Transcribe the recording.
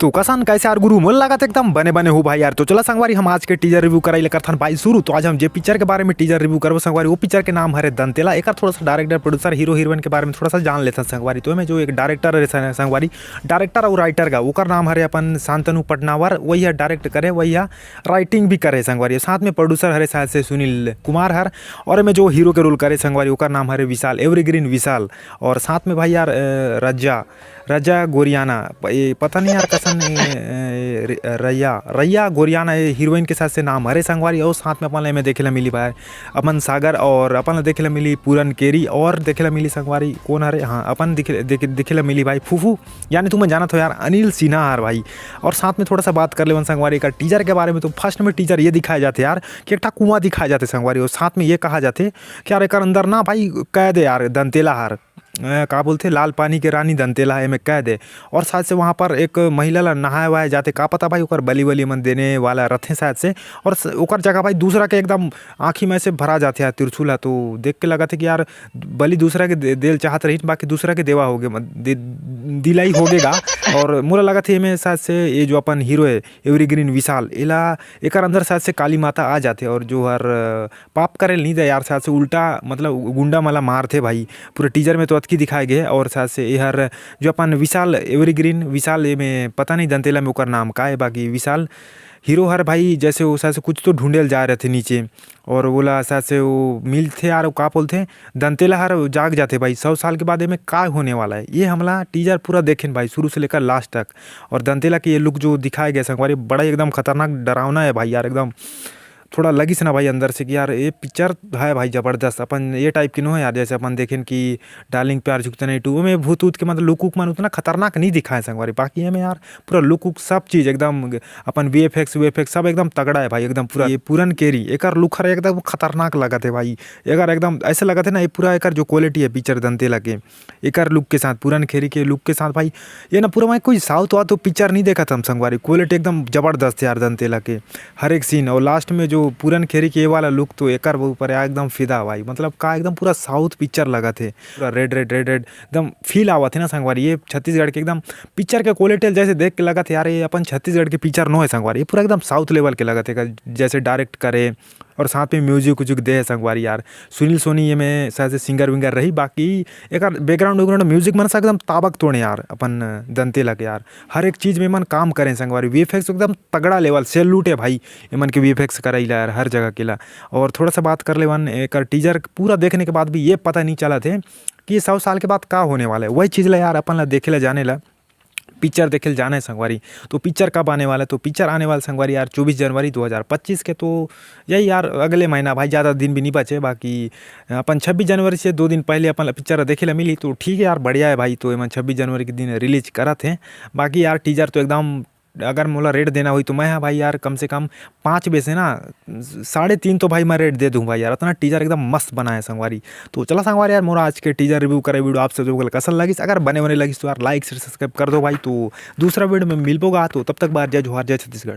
तो कसान कैसे यार गुरु मोल लागत एकदम बने बने हो भाई यार। तो चला संगवारी हम आज के टीजर रिव्यू कराई लेकर था भाई शुरू। तो आज हम जे पिक्चर के बारे में टीजर रिव्यू करबो संगवारी। वो पिक्चर के नाम है दंतेला। एक थोड़ा सा डायरेक्टर प्रोड्यूसर हीरो हीरोइन के बारे में थोड़ा सा जान लेते हैं संगवारी। तो में जो एक डायरेक्टर है संगवारी, डायरेक्टर और राइटर का ओकर नाम है अपन शांतनु पटनावर। वही है डायरेक्ट करे, वही है राइटिंग भी करे संगवारी। साथ में प्रोड्यूसर हरे शायद से सुनील कुमार हर। और में जो हीरो के रोल करे संगवारी ओकर नाम है विशाल, एवरीग्रीन विशाल। और साथ में भाई यार रजा गोरियाना, पता नहीं यार कसन रैया गोरियाना हीरोइन के साथ से नाम हरे संगवारी। और साथ में अपन में देखे ला मिली भाई अपन सागर, और अपन देखे ला मिली पूरन केरी, और देखे ला मिली संगवारी कौन हरे, हाँ अपन देखे ला मिली भाई फूफू, यानी तुम्हें जाना था यार अनिल सिन्हा हार भाई। और साथ में थोड़ा सा बात कर ले वन संगवारी का टीजर के बारे में। तो फर्स्ट में टीजर ये दिखाए जाते यार कि एक कुआं दिखाए जाते संगवारी। और साथ में ये कहा जाते कि यार एक अंदर ना भाई कैद है यार दंतेला हार, का बोलते लाल पानी के रानी दंतेला है में कैद है। और साथ से वहाँ पर एक महिला ला नहाए हुआ जाते, का पता भाई ओकर बली वली मन देने वाला रथे शायद से। और ओकर जगह भाई दूसरा के एकदम आँखी में से भरा जाते यार तिरछुला। तो देख के लगा थे कि यार बली दूसरा के देल चाहत रही, बाकी दूसरा के देवा हो गए दिलाई हो गेगा। और मोला लगा थे में शायद से ये जो अपन हीरो है एवरीग्रीन विशाल एला एक अंदर शायद से काली माता आ जाते और जो हर पाप करे नहीं दे यार, शायद से उल्टा मतलब गुंडा मला मारते भाई पूरे टीजर में तो की दिखाए गए। और साथ से यार जो अपन विशाल एवरीग्रीन विशाल में पता नहीं दंतेला में ओकर नाम का है, बाकी विशाल हीरो हर भाई जैसे वो शायद से कुछ तो ढूंढे जा रहे थे नीचे। और बोला शायद से वो मिल थे यार, का बोलते दंतेला हर जाग जाते भाई 100 साल के बाद में का होने वाला है। ये हमला टीजर पूरा देखें भाई शुरू से लेकर लास्ट तक। और दंतेला की ये लुक जो दिखाया गया संगवारी बड़ा एकदम खतरनाक डरावना है भाई यार। एकदम थोड़ा लगी से ना भाई अंदर से कि यार ये पिक्चर है भाई ज़बरदस्त। अपन ये टाइप की नो है यार, जैसे अपन देखें कि डार्लिंग प्यार झुकता नहीं 2 में भूत ऊत के मतलब लुक उक मन उतना खतरनाक नहीं दिखाए संगवारी। बाकी है में यार पूरा लुक उक सब चीज़ एकदम अपन वीएफएक्स सब एकदम तगड़ा है भाई एकदम पूरा। ये पूरन केरी एक लुक है एकदम खतरनाक लगा थे भाई। एक एकदम ऐसे लगा थे ना ये पूरा एक जो क्वालिटी है पिक्चर दंतेला के एक लुक के साथ, पूरन खेरी के लुक के साथ भाई ये ना पूरा मैं कोई साउथ वाउथ तो पिक्चर नहीं देखा था हम संगवारी। क्वालिटी एकदम ज़बरदस्त है यार दंतेला के हर एक सीन। और लास्ट में जो पूरन खेरी के वाला लुक तो एक ऊपर एकदम फिदा भाई, मतलब का एकदम पूरा साउथ पिक्चर लगा थे। पूरा रेड एकदम फील आवा थे ना संगवारी। ये छत्तीसगढ़ के एकदम पिक्चर के क्वालिटी जैसे देख के लगा थे यार ये अपन छत्तीसगढ़ के पिक्चर नो है संगवारी। ये पूरा एकदम साउथ लेवल के लगा थे जैसे डायरेक्ट करे। और साथ में म्यूजिक उजुक दे है संगवारी यार। सुनील सोनी ये में शायद से सिंगर विंगर रही, बाकी एक बैकग्राउंड म्यूजिक मन से एकदम ताबक तोड़े यार अपन दंतेला के यार। हर एक चीज़ में मन काम करें संगवारी। वीएफएक्स एकदम तगड़ा लेवल सैल्यूट है भाई ये मन के वीएफएक्स कराइला यार हर जगह के ला। और थोड़ा सा बात कर ले वन एक टीजर पूरा देखने के बाद भी ये पता नहीं चला थे कि 100 साल के बाद का होने वाला है। वही चीज़ ला यार अपन ला देखे ला जाने ला पिक्चर देखे जाना है संगवारी। तो पिक्चर कब आने वाला है? तो पिक्चर आने वाला संगवारी यार 24 जनवरी 2025 के। तो यही यार अगले महीना भाई, ज़्यादा दिन भी नहीं बचे। बाकी अपन 26 जनवरी से 2 दिन पहले अपन पिक्चर देखे ला मिली तो ठीक है यार बढ़िया है भाई। तो मैं 26 जनवरी के दिन रिलीज करा थे। बाकी यार टीजर तो एकदम अगर मोला रेट देना हुई तो मैं हाँ भाई यार कम से कम 5 में से ना 3.5 तो भाई मैं रेट दे दूँ भाई यार। इतना टीजर एकदम मस्त बना है संगवारी। तो चला संगवारी यार मोरा आज के टीजर रिव्यू करे वीडियो आप सब जो कैसा लगी, अगर बने लगी तो यार लाइक शेयर सब्सक्राइब कर दो भाई। तो दूसरा वीडियो में मिल पोगा। तो तब तक बार जय जोहार जय छत्तीसगढ़।